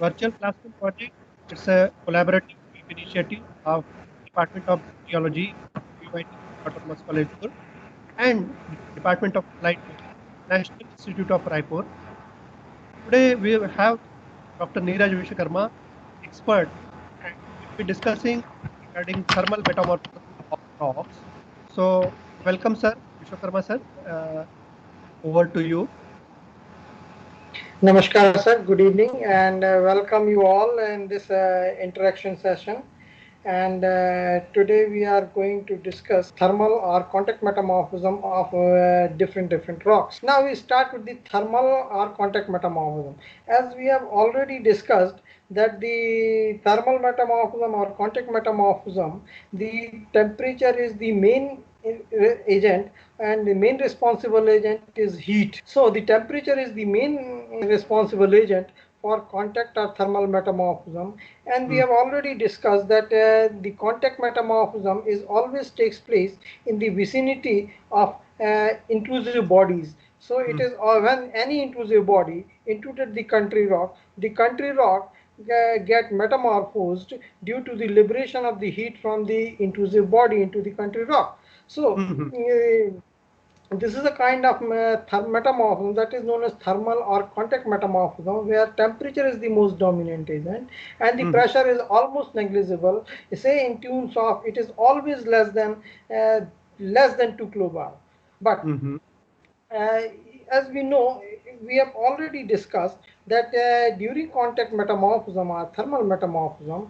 Virtual Classroom Project. It's a collaborative initiative of Department of Geology, UIT Autonomous College Durg, and Department of Applied Physics, National Institute of Raipur. Today we have Dr. Neeraj Vishwakarma, expert, and we'll be discussing regarding thermal metamorphism of rocks. So, welcome, sir, Vishwakarma, sir. Over to you. Namaskar, sir. Good evening, and welcome you all in this interaction session. And today we are going to discuss thermal or contact metamorphism of different rocks. Now we start with the thermal or contact metamorphism. As we have already discussed that the thermal metamorphism or contact metamorphism, the temperature is the main agent and the main responsible agent is heat. So the temperature is the main responsible agent for contact or thermal metamorphism, and we have already discussed that the contact metamorphism is always takes place in the vicinity of intrusive bodies. So it is when any intrusive body intruded the country rock get metamorphosed due to the liberation of the heat from the intrusive body into the country rock. So this is a kind of metamorphism that is known as thermal or contact metamorphism, where temperature is the most dominant agent and the pressure is almost negligible. Say in terms of it is always less than 2 kilobar. But as we know, we have already discussed that during contact metamorphism or thermal metamorphism,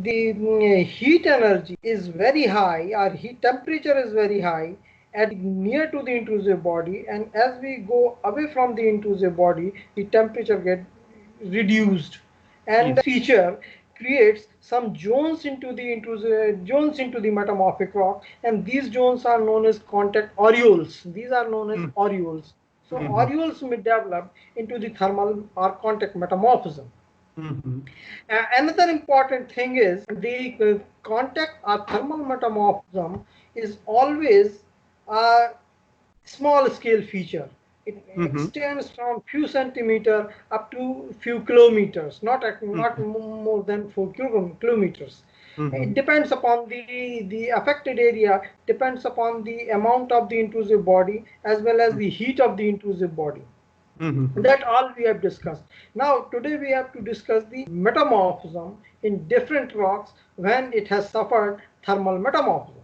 the heat energy is very high, or heat temperature is very high at near to the intrusive body, and as we go away from the intrusive body, the temperature get reduced, and the feature creates some zones into the metamorphic rock, and these zones are known as contact aureoles. These are known as aureoles. So aureoles may develop into the thermal or contact metamorphism. Another important thing is the contact or thermal metamorphism is always a small scale feature. It extends from few centimeter up to few kilometers, not more than 4 kilometers. It depends upon the affected area, depends upon the amount of the intrusive body as well as the heat of the intrusive body. That all we have discussed. Now today we have to discuss the metamorphism in different rocks when it has suffered thermal metamorphism.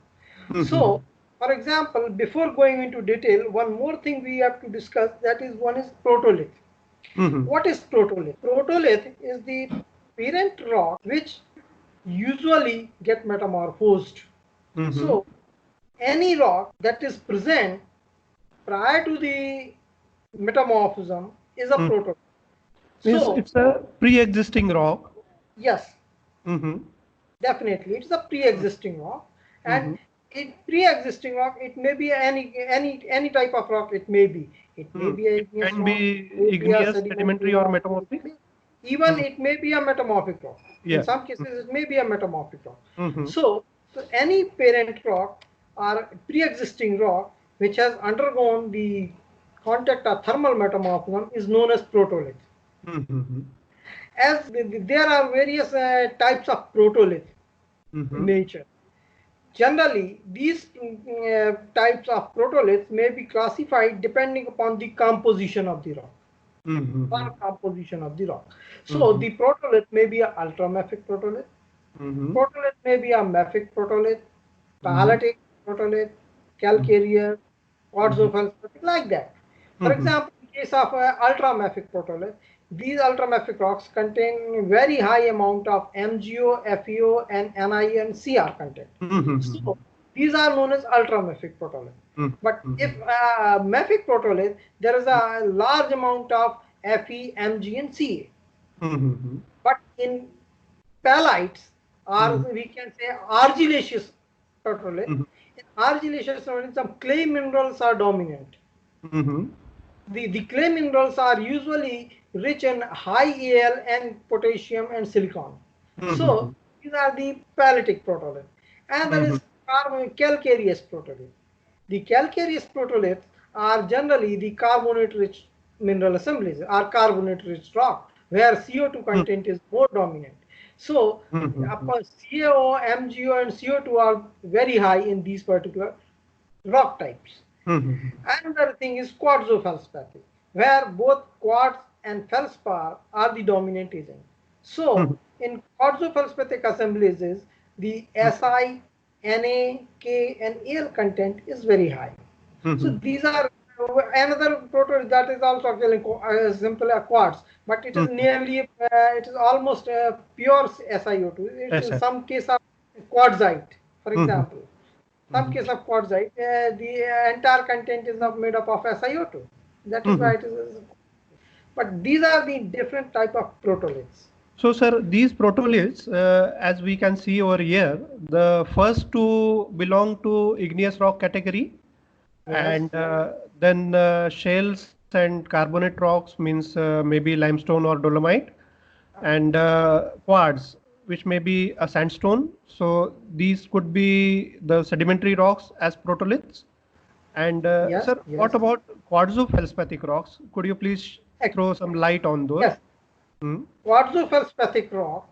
So for example, before going into detail, one more thing we have to discuss, that is one is protolith. What is protolith? Protolith is the parent rock which usually get metamorphosed. So any rock that is present prior to the metamorphism is a protolith. So it's a pre-existing rock. Yes, definitely, it's a pre-existing rock, and in pre-existing rock, it may be any type of rock. It may be a igneous can rock, be igneous, sedimentary, or metamorphic. Even it may be a metamorphic rock. In some cases, it may be a metamorphic rock. So any parent rock or pre-existing rock which has undergone the contact or thermal metamorphism is known as protolith. As there are various types of protolith in nature. Generally, these types of protoliths may be classified depending upon the composition of the rock. Composition of the rock. So the protolith may be an ultramafic protolith. Protolith may be a mafic protolith, paletic protolith, calcareous, quartzo-feldspathic, like that. For example, in case of ultramafic protolith, these ultramafic rocks contain very high amount of MgO, FeO, and Ni and Cr content. So these are known as ultramafic protolith. But if mafic protolith, there is a large amount of Fe, Mg, and Ca. But in palites, or we can say argillaceous protolith, in argillaceous protolith, some clay minerals are dominant. The clay minerals are usually rich in high Al and potassium and silicon. So these are the palitic protolith. And there is calcareous protolith. The calcareous protoliths are generally the carbonate-rich mineral assemblies, or carbonate-rich rock. where CO2 content is more dominant. So CaO, MgO, and CO2 are very high in these particular rock types. Another thing is quartzo-feldspathic, where both quartz and feldspar are the dominant agent. So in quartzo-feldspathic assemblies, the Si, Na, K, and Al content is very high. So these are another proto that is also actually simple quartz, but it is nearly it is almost pure SiO2. It's in some case of quartzite, for example. Some case of quartzite, the entire content is made up of SiO2. That is why it is. But these are the different type of protoliths. So, sir, these protoliths, as we can see over here, the first two belong to igneous rock category, and then shales and carbonate rocks means maybe limestone or dolomite, and quartz, which may be a sandstone. So these could be the sedimentary rocks as protoliths. And sir, what about quartzo-feldspathic rocks? Could you please throw some light on those? Yes. Quartzo-feldspathic rock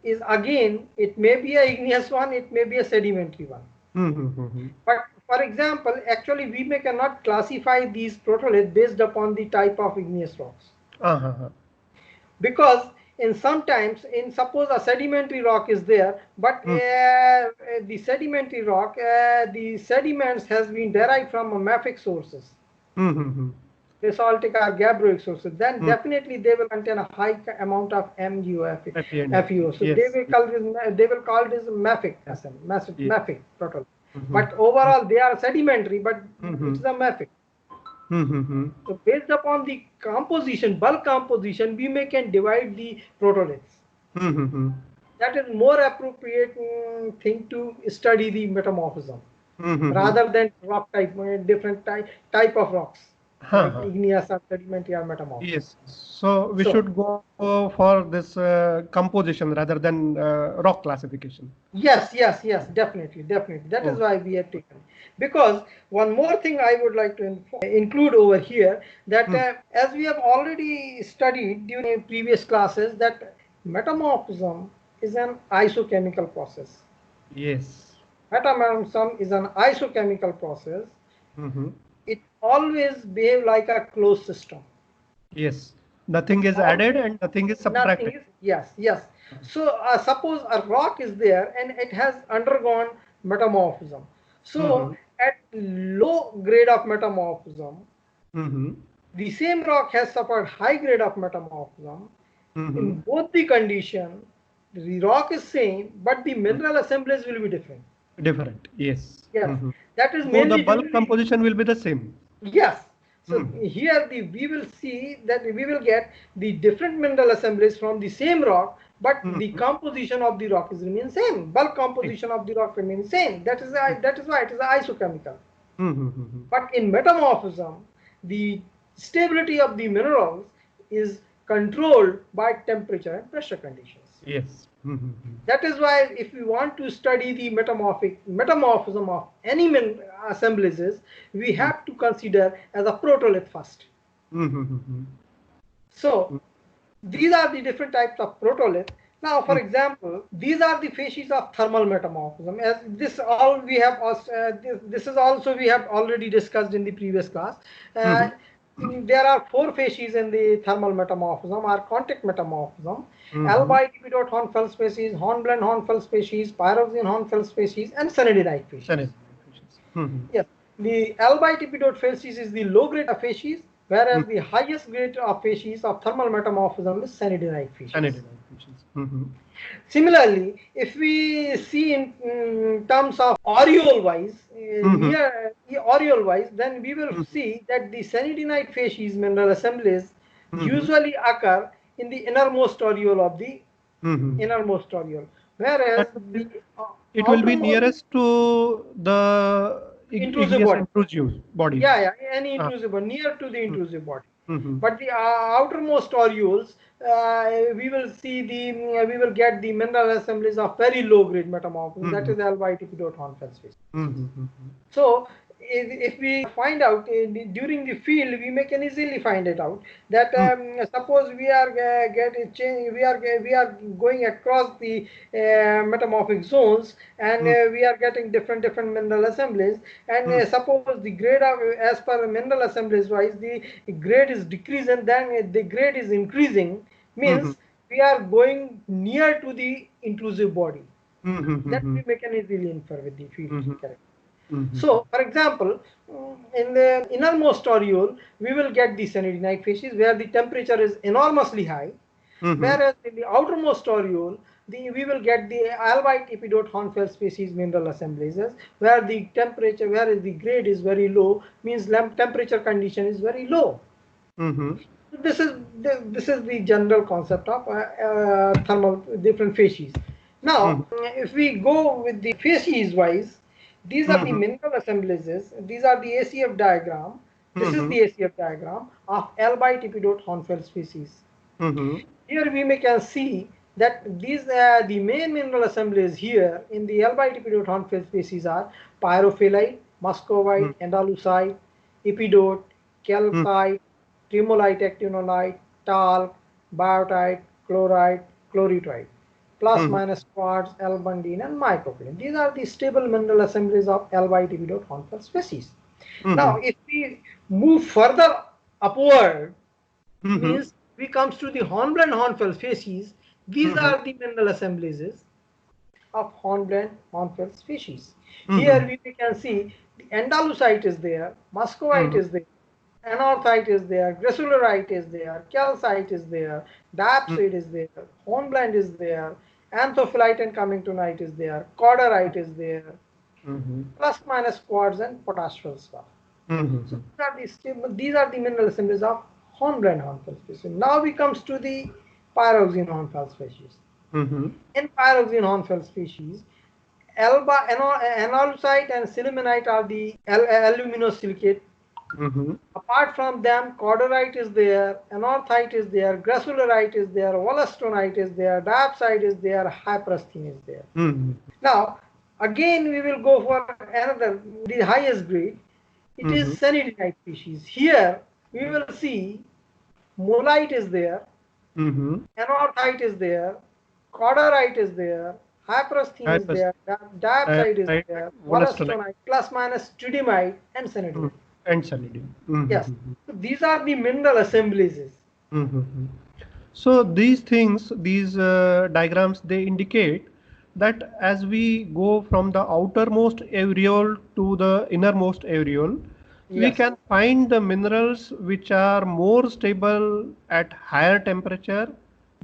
is, again, it may be a igneous one, it may be a sedimentary one. But for example, actually we cannot classify these protoliths based upon the type of igneous rocks. Because in sometimes, in suppose a sedimentary rock is there, but the sedimentary rock, the sediments has been derived from mafic sources, basaltic or gabbroic sources, then definitely they will contain a high amount of MgO, FeO. So they will call this mafic protolith. But overall they are sedimentary, but it's a mafic. So based upon the composition, bulk composition, we can divide the protoliths. That is more appropriate thing to study the metamorphism rather than rock type, different type of rocks, like igneous or sedimentary or metamorphic. Yes. So we should go for this composition rather than rock classification. Yes, definitely. That is why we have taken. Because one more thing I would like to include over here, that as we have already studied during previous classes, that metamorphism is an isochemical process. Yes. Metamorphism is an isochemical process. It always behaves like a closed system. Yes. Nothing is added and nothing is subtracted. Yes. So suppose a rock is there and it has undergone metamorphism. So at low grade of metamorphism, the same rock has suffered high grade of metamorphism. In both the condition, the rock is same, but the mineral assemblies will be different. Yes. That is mainly the bulk composition will be the same. Yes. So here we will see that we will get the different mineral assemblies from the same rock, but the composition of the rock is remain same. Bulk composition of the rock remains same. That is why it is isochemical. But in metamorphism, the stability of the minerals is controlled by temperature and pressure conditions. Yes. That is why if we want to study the metamorphism of any assemblies, we have to consider as a protolith first. So these are the different types of protolith. Now, for example, these are the phases of thermal metamorphism. As this all we have, this is also we have already discussed in the previous class. There are 4 phases in the thermal metamorphism, or contact metamorphism: Albite dot Hornfeld species, Hornblende Hornfeld species, pyroxene Hornfeld species, and sanidinite species. Yes, the Albite dot species is the low grade of species, whereas the highest grade of species of thermal metamorphism is sanidinite species. Similarly, if we see in terms of aureole wise, then we will see that the sanidinite species mineral assemblies usually occur in the innermost aureole of the innermost aureole, whereas it will be nearest to the intrusive body. Any intrusive body, near to the intrusive body. But the outermost aureoles, we will get the mineral assemblies of very low grade metamorphism. That is Albite dot Hornfeld species. So if we find out during the field, we can easily find it out that suppose we are we are going across the metamorphic zones, and we are getting different mineral assemblies, and suppose the grade of, as per mineral assemblies wise, the grade is decreasing, then the grade is increasing, means we are going near to the intrusive body. That we can easily infer with the field character. So, for example, in the innermost areole, we will get the cyanidinite facies where the temperature is enormously high, whereas in the outermost areole, we will get the albite epidote Hornfels species mineral assemblies, where the temperature, whereas the grade is very low, means temperature condition is very low. This is the general concept of thermal different facies. Now, if we go with the facies wise, these are the mineral assemblies. These are the ACF diagram. This is the ACF diagram of albite epidote Hornfels species. Here we can see that these the main mineral assemblies here in the albite epidote Hornfels species are pyrophyllite, muscovite, andalusite, epidote, calcite, tremolite, actinolite, talc, biotite, chlorite, chloritite, plus minus quartz, albandine, and microcline. These are the stable mineral assemblies of albite epidote Hornfels species. Now, if we move further upward, means we comes to the hornblende Hornfels species. These are the mineral assemblies of hornblende Hornfels species. Here we can see the andalusite is there, muscovite is there, anorthite is there, gracilurite is there, calcite is there, diapside is there, hornblende is there, anthophyllite and cummingtonite is there, cauderite is there, plus minus quartz and potash feldspar. So these are the mineral assemblies of hornblende Hornfels species. Now we comes to the pyroxene Hornfels species. In pyroxene Hornfels species, analusite and sillimanite are the aluminosilicate. Apart from them, cauderite is there, anorthite is there, gracilurite is there, wollastonite is there, diapside is there, hyperasthene is there. Now, again we will go for another, the highest grade. It is cyanidinite species. Here we will see molite is there, anorthite is there, cauderite is there, hyperasthene is there, diapside is there, wollastonite, plus minus tritiumite, and cyanidinite. Yes, so these are the mineral assemblies. So these things, these diagrams, they indicate that as we go from the outermost areole to the innermost areole, we can find the minerals which are more stable at higher temperature.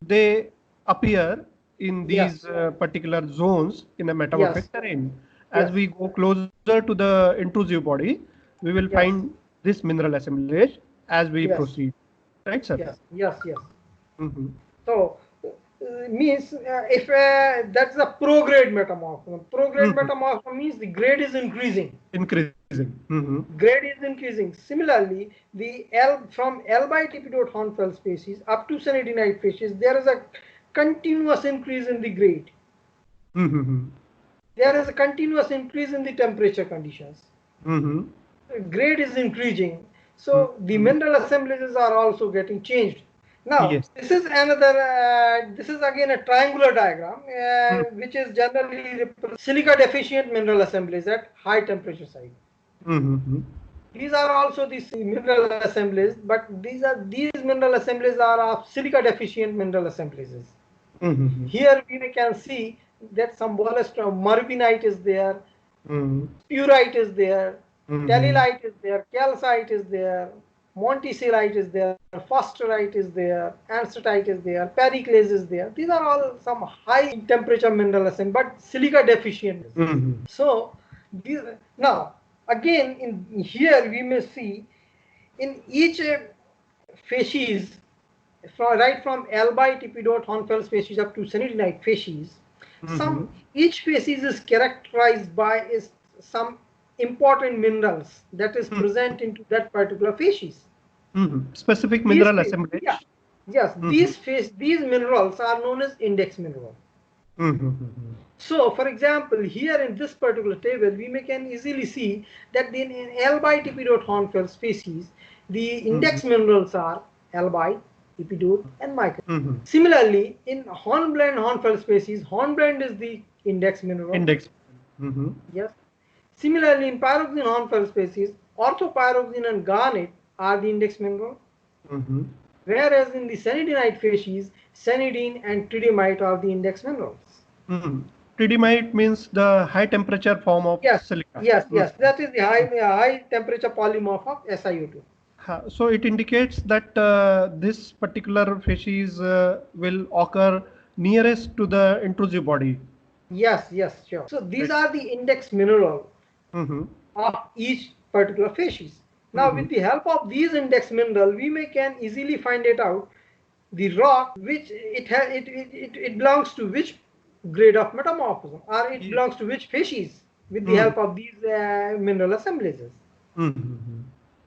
They appear in these particular zones in a metamorphic terrain. As we go closer to the intrusive body, we will find this mineral assemblage as we proceed. Right, sir? Yes. So, means if that's a prograde metamorphism. Prograde metamorphism means the grade is increasing. Grade is increasing. Similarly, from albite epidote Hornfels species up to cyanidinite species, there is a continuous increase in the grade. There is a continuous increase in the temperature conditions. Grade is increasing. So the mineral assemblages are also getting changed. Now, this is another, this is again a triangular diagram, which is generally silica deficient mineral assemblies at high temperature site. These are also these mineral assemblies, but these mineral assemblies are of silica deficient mineral assemblies. Here we can see that some marvinite is there, purite is there, tellilite is there, calcite is there, monticelite is there, fosterite is there, ansteytite is there, periclase is there. These are all some high temperature mineral assemblies, but silica deficient. So now again in here we may see in each facies, right from albite epidote Hornfels species up to cyanidinite facies, each facies is characterized by some important minerals that is present into that particular facies. Specific mineral assemblage. Yes, these minerals are known as index mineral. So, for example, here in this particular table, we can easily see that in albite epidot-hornfels species, the index minerals are albite, epidot, and microcline. Similarly, in hornblende hornfels species, hornblende is the index mineral. Index. Yes. Similarly, in pyroxene hornfels species, orthopyroxene and garnet are the index mineral. Whereas in the sanidinite species, sanidine and tridymite are the index minerals. Tridymite means the high temperature form of silica. Yes. That is the high temperature polymorph of SiO2. So it indicates that this particular species will occur nearest to the intrusive body. Yes, sure. So these are the index mineral of each particular species. Now, with the help of these index mineral, we can easily find it out the rock which it belongs to which grade of metamorphism, or it belongs to which species with the help of these mineral assemblages.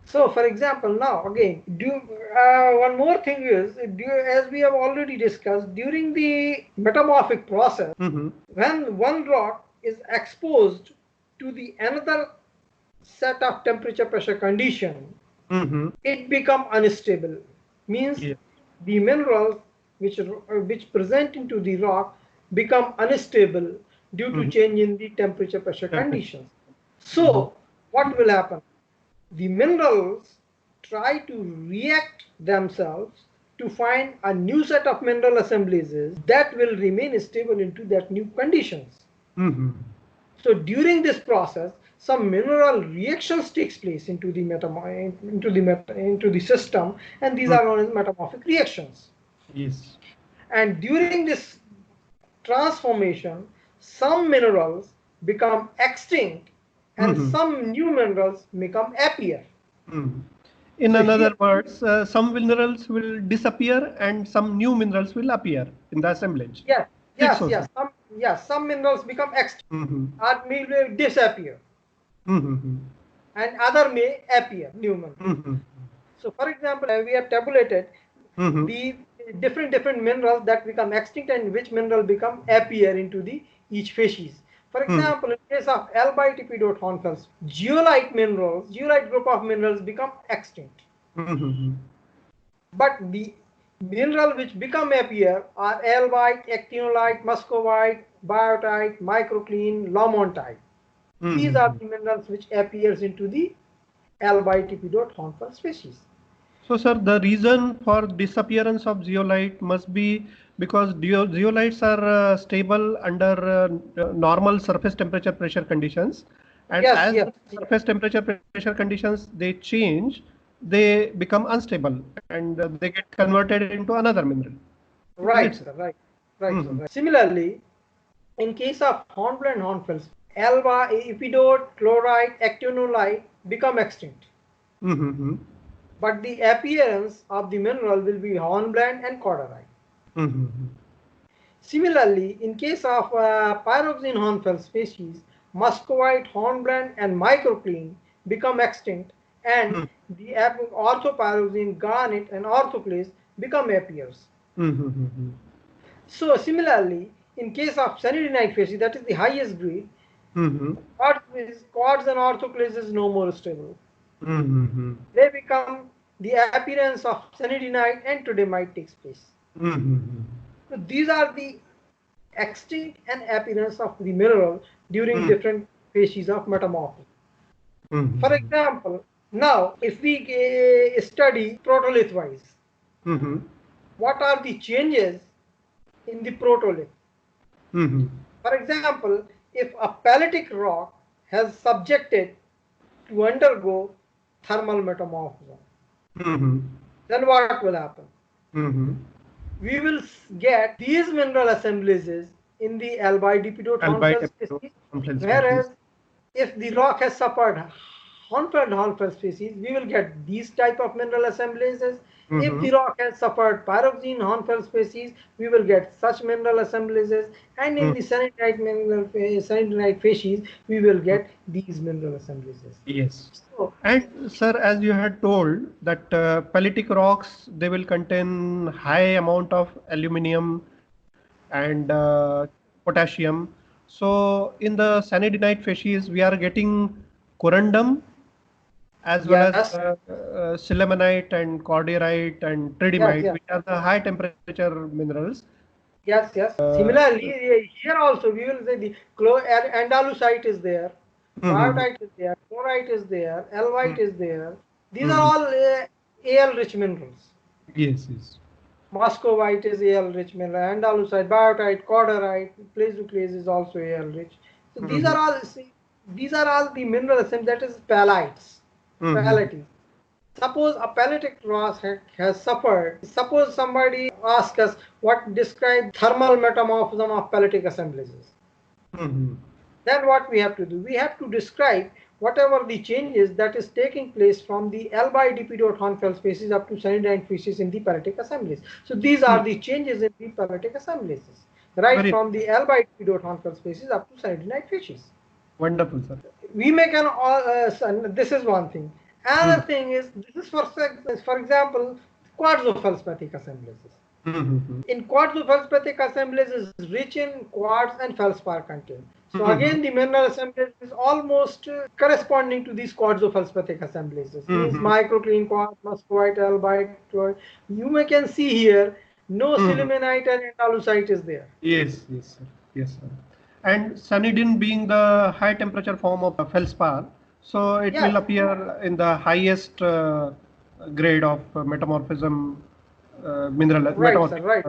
So, for example, now again, one more thing is, as we have already discussed, during the metamorphic process, when one rock is exposed to the another set of temperature pressure condition, it become unstable. Means the minerals which present into the rock become unstable due to change in the temperature pressure conditions. So, what will happen? The minerals try to react themselves to find a new set of mineral assemblages that will remain stable into that new conditions. So during this process, some mineral reactions takes place into the system, and these are known as metamorphic reactions. Yes. And during this transformation, some minerals become extinct and some new minerals become appear. In other words, some minerals will disappear and some new minerals will appear in the assemblage. Yes. Some minerals become extinct or may disappear, and other may appear, new minerals. So, for example, we have tabulated the different minerals that become extinct and which mineral become appear into the each species. For example, in case of albite epidot hornfels, zeolite group of minerals become extinct. But the mineral which become appear are albite, actinolite, muscovite, biotite, microcline, lomontite. These are the minerals which appears into the albite epidot hornfels species. So, sir, the reason for disappearance of zeolite must be because zeolites are stable under normal surface temperature pressure conditions, and as surface temperature pressure conditions they change, they become unstable and they get converted into another mineral. Right. Similarly, in case of hornblende hornfels, alba, epidot, chlorite, actinolite become extinct. But the appearance of the mineral will be hornblende and corderite. Similarly, in case of pyroxene hornfels species, muscovite, hornblende, and microcline become extinct, and the orthopyroxene, garnet, and orthoclase become appears. So, similarly, in case of sanidinite species, that is the highest grade, quartz and orthoclase is no more stable. They become the appearance of sanidinite and tridymite takes place. So these are the extinct and appearance of the mineral during different phases of metamorphism. For example, now if we study protolith wise, what are the changes in the protolith? For example, if a paletic rock has subjected to undergo thermal metamorphism, then what will happen? We will get these mineral assemblages in the albite epidot hornfels species, whereas if the rock has suffered hornfels species, we will get these type of mineral assemblages. If the rock has suffered pyroxene hornfels species, we will get such mineral assemblages, and in the sanidinite species, we will get these mineral assemblages. Yes. So, and sir, as you had told that paletic rocks, they will contain high amount of aluminium and potassium. So in the sanidinite facies, we are getting corundum as well as Yes. sillimanite and cordierite and Yes, tridymite, yes. which are the high temperature minerals. Yes, yes. Similarly, here also we will say the andalusite is there, Mhm. biotite is there, chlorite is there, elvite Mhm. is there. These are Mhm. all Al rich minerals. Yes, yes. Muscovite is Al rich mineral, andalusite, biotite, cordierite, plesioclase is also Al rich. So these are Mhm. all these are all the mineral assemblies, that is palites, Mhm. palates. Suppose a palatic rock has suffered. Suppose somebody asks us what describe thermal metamorphism of palatic assemblies. Mhm. Then what we have to do? We have to describe whatever the changes that is taking place from the L by dp dot Hornfeld species up to sanidine species in the palatic assemblies. So these are Mhm. the changes in the palatic assemblies, right Very from the L by dp dot Hornfeld species up to sanidine species. wonderful, sir. We make an this is one thing. Another Mhm. thing is this is for example quartzo-feldspathic assemblies. Mhm. In quartzo-feldspathic assemblies is rich in quartz and feldspar content. So Mhm. again the mineral assemblies is almost corresponding to these quartzo-feldspathic assemblies. This means Mhm. microclean quartz, muscovite, albite. You may can see here no Mhm. sillimanite and andalusite is there. Yes, yes, sir. Yes, sir. And sanidin being the high temperature form of feldspar, so it will Yes. appear in the highest grade of metamorphism, mineral Right, sir, metamorphic. right.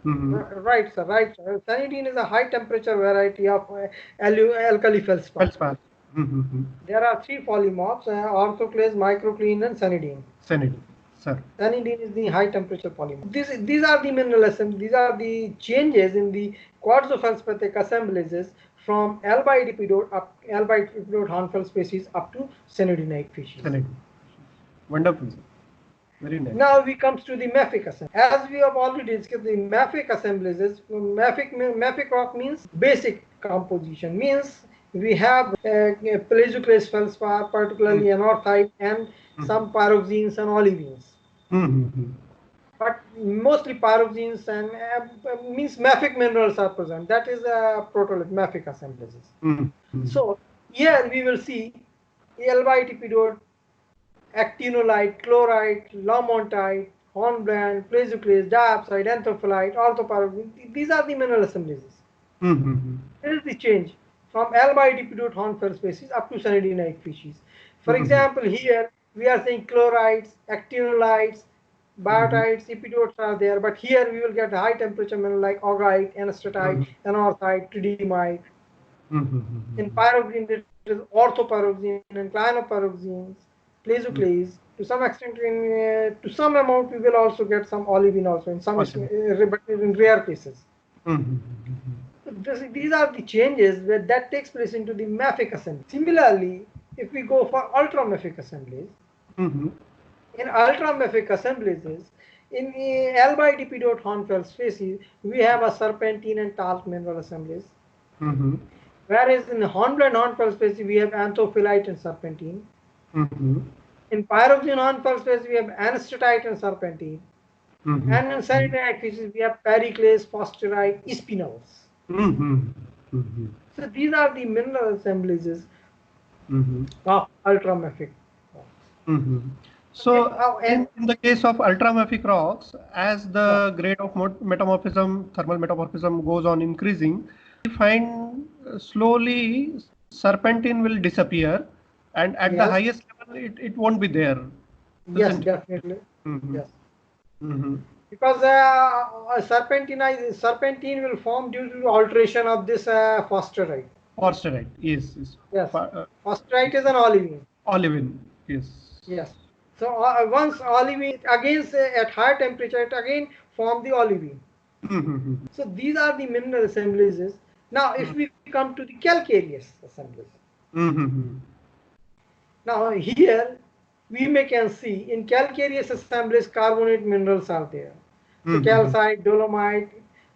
Mhm. Right, sir. Right, sir. Sanidine is a high temperature variety of alkali feldspar. Feldspar. Mhm. There are three polymorphs: orthoclase, microclean, and sanidine. Sanidin, sir. Sanidine is the high temperature polymorph. These are the mineral assemblies. These are the changes in the quartzo-feldspathic assemblages from L-by-dipidot up L-by-dipidot Hornfeld species up to sanidinite species. Sanidin. Wonderful, sir. Very nice. Now we comes to the mafic assembly. As we have already discussed, the mafic assemblies is mafic rock means basic composition. Means we have plesioclase feldspar, particularly anorthite, and some pyroxenes and olivines. Mhm. But mostly pyroxenes and means mafic minerals are present. That is a protolith mafic assemblies. Mhm. So here we will see L-by-tipidot, actinolite, chlorite, lamontite, hornblende, plesioclase, diopside, anthophyllite, orthopyroxene. These are the mineral assemblies. Mhm. This is the change from L-by-dipidot Hornfeld species up to sanidinite species. For Mhm. example, here we are saying chlorites, actinolites, Mhm. biotites, epidotes are there, but here we will get high temperature mineral like augite, anorthite, Mhm. anorthite, tridymite. In Mhm. pyroxene, it is orthopyroxene and clinopyroxenes, plesioclase. To some extent, to some amount, we will also get some olivine also in some, Possible. but in rare cases. Mhm. These are the changes that takes place into the mafic assembly. Similarly, if we go for ultramafic assemblies, Mhm. in ultramafic assemblies, in L by dp dot Hornfeld species, we have a serpentine and talc mineral assemblies. Mhm. Whereas in hornblende Hornfeld species, we have anthophyllite and serpentine. Mhm. In pyroxene Hornfeld species, we have anorthite and serpentine. Mhm. And in sanidinite species, we have periclase, fosterite, spinels. Mhm. Mhm. So these are the mineral assemblies Mhm. of ultramafic rocks. Mhm. If So, in the case of ultramafic rocks, as yeah, the grade of metamorphism, thermal metamorphism goes on increasing, we find slowly serpentine will disappear, and at the yes, highest level, it won't be there, yes, isn't it? definitely, Mhm. yes. Mhm. Because serpentine will form due to alteration of this fosterite. Forsterite, yes, yes. Yes, Fa- fosterite is an olivine. Olivine, yes. Yes. So once olivine again at higher temperature, it again form the olivine. Mhm. So these are the mineral assemblages. Now, if we come to the calcareous assemblies, Mhm. now here we may can see in calcareous assemblies carbonate minerals are there. So Mhm. calcite, dolomite.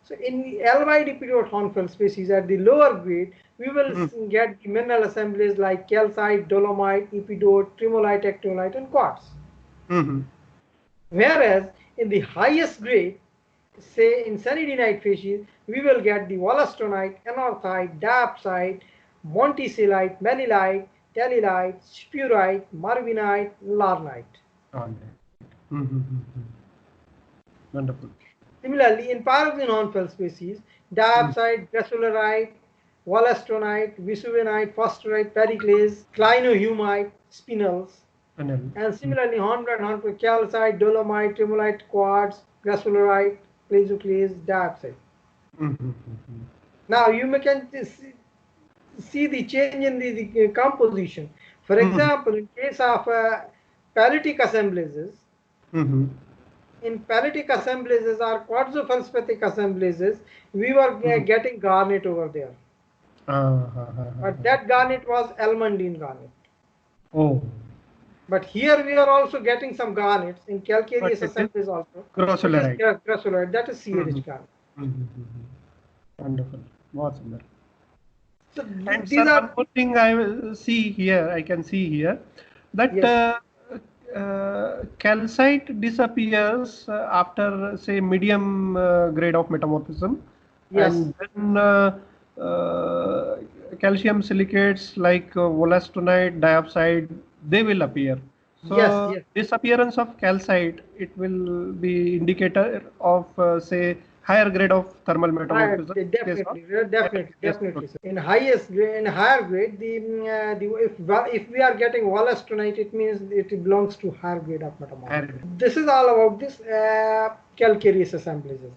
So in the LYD Hornfeld species at the lower grade, we will Mhm. get the mineral assemblies like calcite, dolomite, epidote, tremolite, actinolite, and quartz. Mhm. Whereas in the highest grade, say in sanidenite facies, we will get the wollastonite, anorthite, diapside, monticelite, melilite, tellilite, spurite, marvinite, larnite. All right. Wonderful. Similarly, in pyroxene-Hornfels species, diapside, gracilorite, wollastonite, vesuvinite, fosterite, periclase, clinohumite, spinels. And similarly, hornblende, hornblende, calcite, dolomite, tremolite, quartz, gracilorite, clasoclase, diapside. Now you can see the change in the composition. For example, in case of palitic assemblages, in palitic assemblages or quartzo-feldspathic assemblages, we were getting garnet over there. But that garnet was almandine garnet. Oh. But here we are also getting some garnets in calcareous assemblies also. Gracilorite. That is C-rich garnet. Wonderful. Awesome. So and these sir, one more thing I will see here, I can see here that yes. Calcite disappears after say medium grade of metamorphism, yes. And then calcium silicates like wollastonite, diapside, they will appear. So yes. Disappearance of calcite, it will be indicator of say higher grade of thermal metamorphism. Definitely. In higher grade, if we are getting wollastonite, it means it belongs to higher grade of metamorphism. This is all about this calcareous assemblages.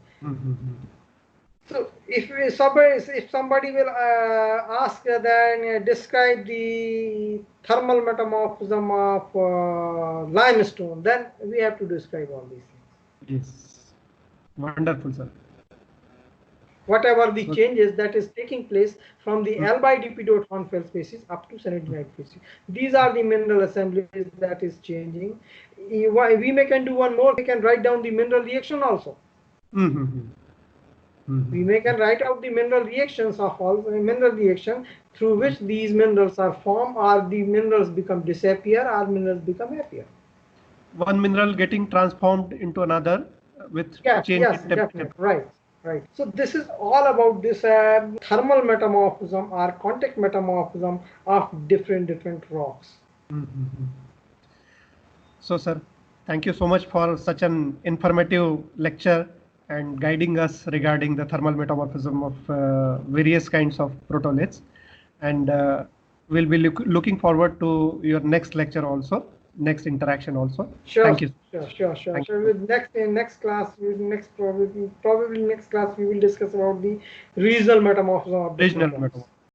So if somebody will ask then describe the thermal metamorphism of limestone, then we have to describe all these things. Yes. Wonderful, sir. Whatever the changes that is taking place from the L/dp Hornfels species up to sanidenite species. These are the mineral assemblies that is changing. We can do one more. We can write down the mineral reaction also. We can write out the mineral reactions of all mineral reaction through which these minerals are formed, or the minerals become disappear, or minerals become appear. One mineral getting transformed into another with change in temperature. Definitely. Right. So this is all about this thermal metamorphism or contact metamorphism of different rocks. So, sir, thank you so much for such an informative lecture and guiding us regarding the thermal metamorphism of various kinds of protoliths. And we'll be looking forward to your next lecture also. Next interaction also. Sure. Thank you. Sure. With next class, probably next class we will discuss about the regional metamorphism.